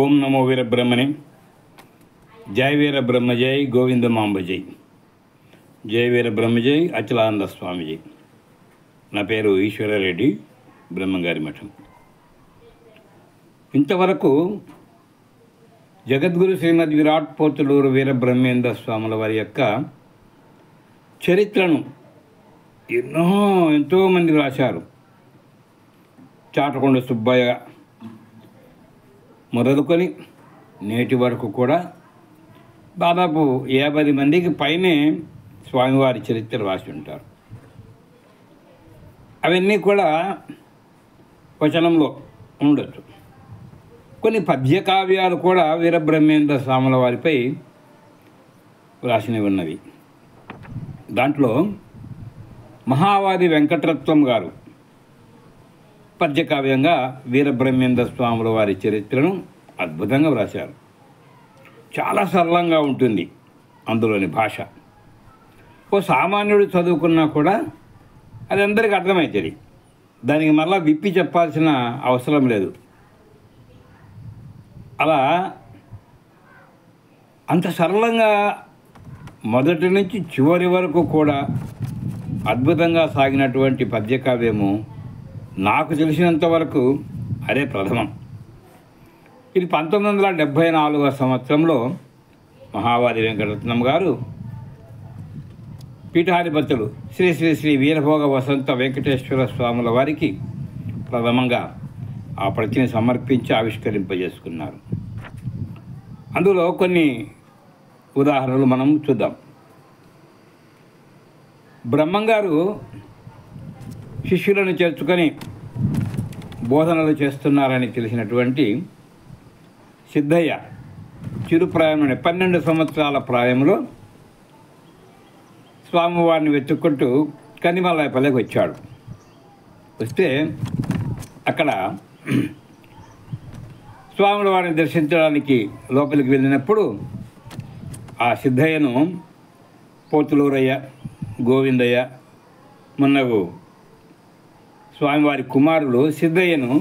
ఓం నమో వీరబ్రహ్మణి. జై వీరబ్రహ్మజై గోవిందమాంబజై. జై వీరబ్రహ్మజై అచలానంద స్వామిజీ. నా పేరు ఈశ్వరారెడ్డి, బ్రహ్మంగారి మఠం. ఇంతవరకు జగద్గురు శ్రీమద్ విరాట్ పోతులూరు వీరబ్రహ్మేంద్ర స్వాముల వారి యొక్క చరిత్రను ఎంతోమంది రాశారు. చాటకొండ సుబ్బయ్య మొదలుకొని నేటి వరకు కూడా దాదాపు 50 మందికి పైనే స్వామివారి చరిత్ర రాసి ఉంటారు. అవన్నీ కూడా వచనంలో ఉండొచ్చు. కొన్ని పద్యకావ్యాలు కూడా వీరబ్రహ్మేంద్ర స్వాముల వారిపై రాసినవి ఉన్నవి. దాంట్లో మహావాది వెంకటరత్నం గారు పద్యకావ్యంగా వీరబ్రహ్మేంద్ర స్వాముల వారి చరిత్రను అద్భుతంగా వ్రాశారు. చాలా సరళంగా ఉంటుంది అందులోని భాష. ఓ సామాన్యుడు చదువుకున్నా కూడా అది అందరికీ అర్థమవుతుంది. దానికి మళ్ళా విప్పి చెప్పాల్సిన అవసరం లేదు. అలా అంత సరళంగా మొదటి నుంచి చివరి వరకు కూడా అద్భుతంగా సాగినటువంటి పద్యకావ్యము నాకు తెలిసినంత వరకు అదే ప్రథమం. ఇది 1974 సంవత్సరంలో మహావాది వెంకటరత్నం గారు పీఠాధిపతులు శ్రీ శ్రీ శ్రీ వీరభోగ వసంత వెంకటేశ్వర స్వాముల వారికి ప్రథమంగా ఆ ప్రతిని సమర్పించి ఆవిష్కరింపజేసుకున్నారు. అందులో కొన్ని ఉదాహరణలు మనం చూద్దాం. బ్రహ్మంగారు శిష్యులను చేర్చుకొని బోధనలు చేస్తున్నారని తెలిసినటువంటి సిద్ధయ్య చిరుప్రాయముని 12 సంవత్సరాల ప్రాయంలో స్వామివారిని వెతుక్కుంటూ కనిమలాయపల్లికి వచ్చాడు. వస్తే అక్కడ స్వాముల వారిని దర్శించడానికి లోపలికి వెళ్ళినప్పుడు ఆ సిద్ధయ్యను పోతులూరయ్య, గోవిందయ్య మున్నగు స్వామివారి కుమారులు సిద్ధయ్యను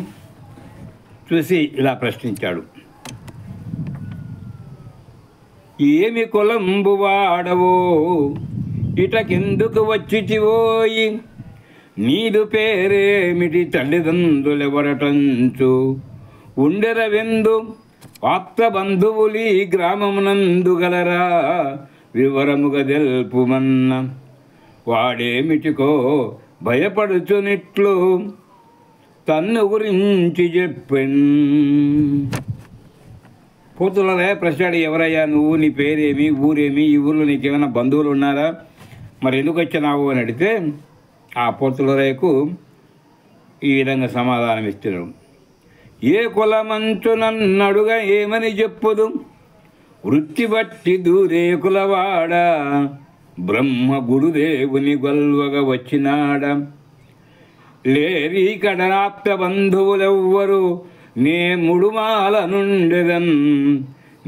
చూసి ఇలా ప్రశ్నించాడు. ఏమి కొలంబు వాడవో, ఇటకెందుకు వచ్చితివోయి, నీదు పేరేమిటి, తల్లిదండ్రులెవరటంచు, ఉండెరవెందు ఆప్త బంధువులీ గ్రామమునందు గలరా, వివరముగా తెల్పుమన్న. వాడేమిటికో భయపడుచునిట్లు తన్ను గురించి చెప్పెన్. పోతులరే ప్రశ్నాడు, ఎవరయ్యా నువ్వు, నీ పేరేమి, ఊరేమి, ఈ ఊళ్ళో నీకేమైనా బంధువులు ఉన్నారా, మరి ఎందుకు వచ్చినావు అని అడిగితే ఆ పోతులరేకు ఈ విధంగా సమాధానం ఇస్తున్నాడు. ఏ కులమంచు నన్నడుగా ఏమని చెప్పుదు, వృత్తి బట్టి దూరే కులవాడ, బ్రహ్మ గురుదేవుని గొల్వగా వచ్చినాడ. లేరి కడనాప్త బంధువులెవ్వరు, నే ముడుమాల నుండెదన్,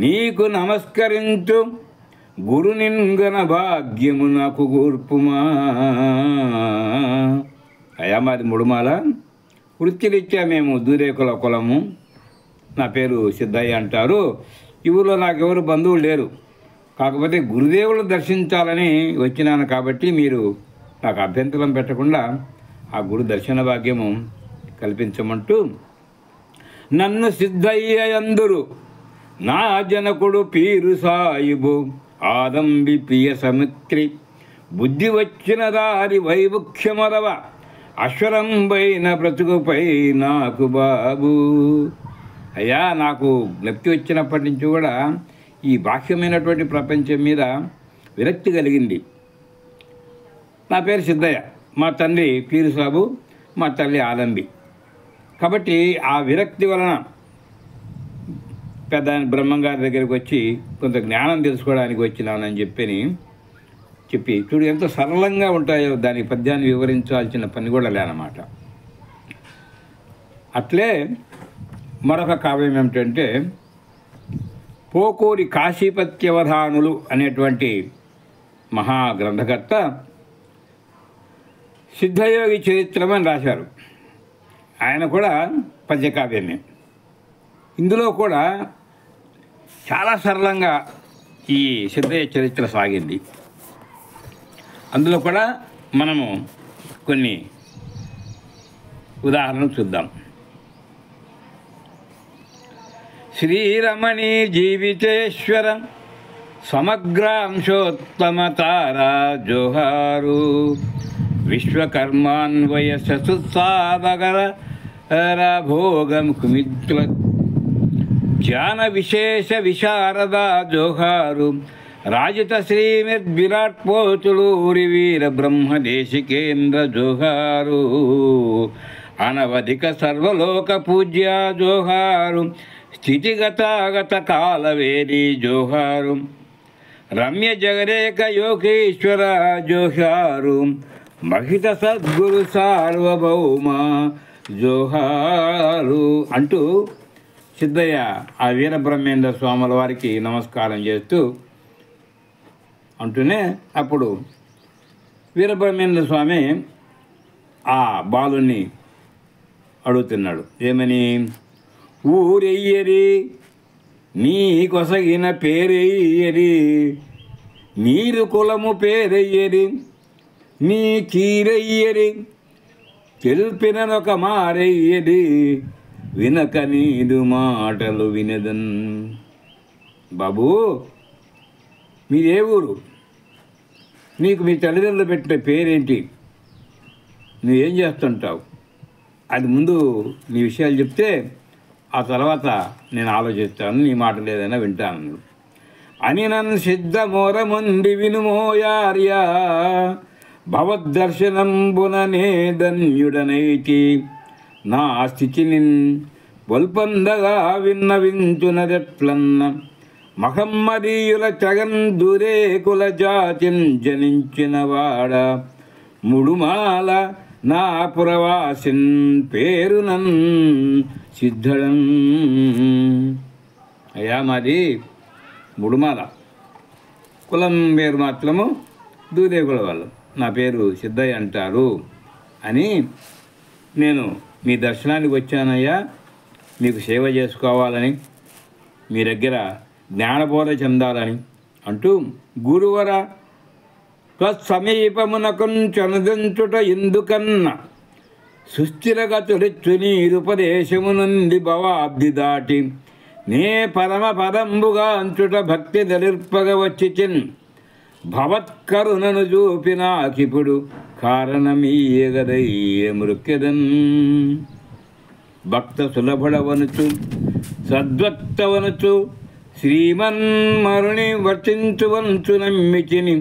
నీకు నమస్కరించు గురునింగన భాగ్యము నాకు కూర్పుమా. అయా మాది ముడుమాల, వృత్తిరీత్యా మేము దూరేకుల కులము, నా పేరు సిద్ధయ్య అంటారు. ఈ ఊళ్ళో నాకెవరు బంధువులు లేరు, కాకపోతే గురుదేవులు దర్శించాలని వచ్చినాను కాబట్టి మీరు నాకు అభ్యంతరం పెట్టకుండా ఆ గురు దర్శన భాగ్యము కల్పించమంటూ నన్ను సిద్ధయ్య అందురు, నా జనకుడు పీరు సాయిబు, ఆదంబి ప్రియ సమిత్రి, బుద్ధి వచ్చిన దారి వైముఖ్యమరవ, అశ్వరంబైన బ్రతుకుపై నాకు బాబు. అయ్యా, నాకు జ్ఞప్తి వచ్చినప్పటి నుంచి కూడా ఈ బాహ్యమైనటువంటి ప్రపంచం మీద విరక్తి కలిగింది. నా పేరు సిద్ధయ్య, మా తండ్రి పీరు సాబు, మా తల్లి ఆలంబి. కాబట్టి ఆ విరక్తి వలన పెద్ద బ్రహ్మంగారి దగ్గరికి వచ్చి కొంత జ్ఞానం తెలుసుకోవడానికి వచ్చినానని చెప్పి చూడు ఎంత సరళంగా ఉంటాయో, దాని పద్యాన్ని వివరించాల్సిన పని కూడా లేనమాట. అట్లే మరొక కావ్యం ఏమిటంటే పోకూరి కాశీపత్యవధానులు అనేటువంటి మహాగ్రంథకర్త సిద్ధయోగి చరిత్రమని రాశారు. ఆయన కూడా పద్యకావ్యమే. ఇందులో కూడా చాలా సరళంగా ఈ సిద్ధయ్య చరిత్ర సాగింది. అందులో కూడా మనము కొన్ని ఉదాహరణలు చూద్దాం. శ్రీరమణి జీవితేశ్వర సమగ్రాంశోత్తమ తారా జోహారు విశ్వకర్మాన్వయ ససుసాదగర భోగం కుమిత్ల జ్ఞాన విశేష విశారద జోహారు రాజిత శ్రీమద్ విరాట్ పోతులూరి వీర బ్రహ్మదేశికేంద్ర జోహారు అనవధిక సర్వలోక పూజ్య జోహారు స్థితిగతాగత కాలవేది జోహారు రమ్య జగరేక యోగేశ్వర జోహారు మహిత సద్గురు సార్వభౌమ జోహారు అంటూ సిద్ధయ్య ఆ వీరబ్రహ్మేంద్ర స్వాముల వారికి నమస్కారం చేస్తూ అంటూనే అప్పుడు వీరబ్రహ్మేంద్ర స్వామి ఆ బాలుని అడుగుతున్నాడు, ఏమని? ఊరెయ్యరి నీ కొసగిన పేరెయ్యరి నీరు కులము పేరెయ్యరి నీ కీరయ్యరి తెలిపినొక మారెయ్యరి వినక నీదు మాటలు వినదన్. బాబు, మీదే ఊరు? నీకు మీ తల్లిదండ్రులు పెట్టిన పేరేంటి? నువ్వేం చేస్తుంటావు? అది ముందు నీ విషయాలు చెప్తే ఆ తర్వాత నేను ఆలోచిస్తాను, నీ మాటలు ఏదైనా వింటాను అని నన్ను సిద్ధమోరముండి వినుమోయార్య భవద్దర్శనంబుననే ధన్యుడనైతి నా స్థితిని వల్పందగా విన్నవించునదెట్లన్న మహమ్మదీయుల చగన్ దురేకుల జాతిన్ జనించిన వాడ ముడుమాల నా పురవాసిన్ పేరునన్ సిద్ధడం. అయ్యా, మాది ముడుమాల, కులం పేరు మాత్రము దూరేకుల వాళ్ళు, నా పేరు సిద్ధయ్య అంటారు అని నేను మీ దర్శనానికి వచ్చానయ్యా, మీకు సేవ చేసుకోవాలని, మీ దగ్గర జ్ఞానబోధ చెందాలని అంటూ గురువర తత్సమీపమునకుంచనుదంచుట ఎందుకన్న సుస్థిరగతులెచ్చు నీరుపదేశము నుండి భవాబ్ది దాటి నే పరమ పదంబుగా అంచుట భక్తి దలిర్పగ వచ్చి చిన్ భవత్కరుణను చూపినాకిప్పుడు కారణమీయగదయ్య మృక్యదన్. భక్త సులభుడవనుచు సద్వక్తవనుచు శ్రీమన్మరుని వర్తించువంచు నమ్మిచిని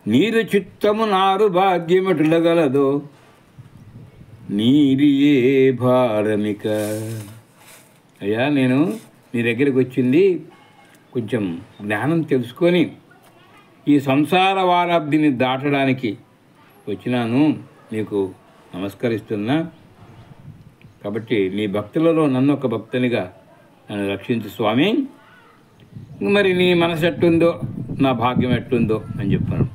నీరు చిత్తము నారు భాగ్యమటులగలదో నీరియే భారమిక. అయ్యా, నేను నీ దగ్గరికి వచ్చింది కొంచెం జ్ఞానం తెలుసుకొని ఈ సంసార వారాబ్దిని దాటడానికి వచ్చినాను, నీకు నమస్కరిస్తున్నా. కాబట్టి నీ భక్తులలో నన్ను ఒక భక్తునిగా నన్ను రక్షించు స్వామి. మరి నీ మనసు ఎట్టుందో నా భాగ్యం ఎట్టుందో అని చెప్పాను.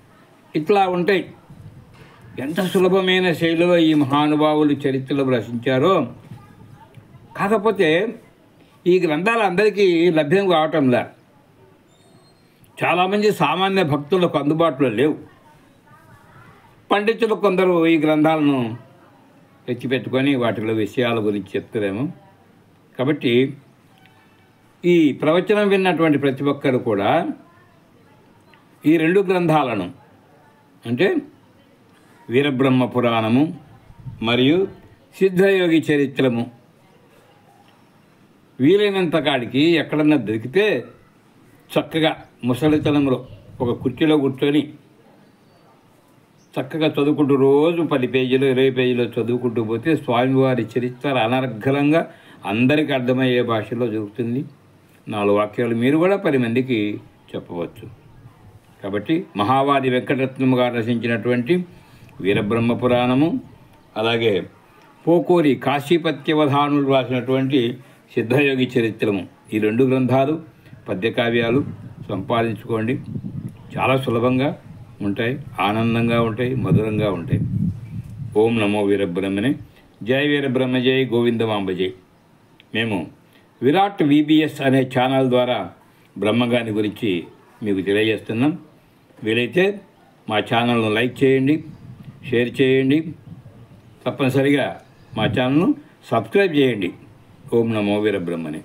ఇట్లా ఉంటాయి. ఎంత సులభమైన శైలిలో ఈ మహానుభావులు చరిత్రలో రచించారో. కాకపోతే ఈ గ్రంథాలు అందరికీ లభ్యం కావటంలా. చాలామంది సామాన్య భక్తులకు అందుబాటులో లేవు. పండితులు కొందరు ఈ గ్రంథాలను తెచ్చిపెట్టుకొని వాటిలో విషయాల గురించి చెప్తారేమో. కాబట్టి ఈ ప్రవచనం విన్నటువంటి ప్రతి ఒక్కరు కూడా ఈ రెండు గ్రంథాలను, అంటే వీరబ్రహ్మ పురాణము మరియు సిద్ధయోగి చరిత్రము, వీలైనంత కాడికి ఎక్కడన్నా దొరికితే చక్కగా ముసలితనంలో ఒక కుర్చీలో కూర్చొని చక్కగా చదువుకుంటూ రోజు 10 పేజీలు 20 పేజీలు చదువుకుంటూ పోతే స్వామివారి చరిత్ర అనర్గళంగా అందరికీ అర్థమయ్యే భాషలో జరుగుతుంది. 4 వాక్యాలు మీరు కూడా 10 మందికి చెప్పవచ్చు. కాబట్టి మహావాది వెంకటరత్నము గారు రచించినటువంటి వీరబ్రహ్మ పురాణము, అలాగే పోకూరి కాశీపత్యవధానులు రాసినటువంటి సిద్ధయోగి చరిత్రము, ఈ 2 గ్రంథాలు పద్యకావ్యాలు సంపాదించుకోండి. చాలా సులభంగా ఉంటాయి, ఆనందంగా ఉంటాయి, మధురంగా ఉంటాయి. ఓం నమో వీరబ్రహ్మనే. జై వీరబ్రహ్మ, జై గోవిందమాంబ జై. మేము విరాట్ విబిఎస్ అనే ఛానల్ ద్వారా బ్రహ్మగాని గురించి మీకు తెలియజేస్తున్నాం. వీలైతే మా ఛానల్ను లైక్ చేయండి, షేర్ చేయండి, తప్పనిసరిగా మా ఛానల్ను సబ్స్క్రైబ్ చేయండి. ఓం నమో వీరబ్రహ్మణే.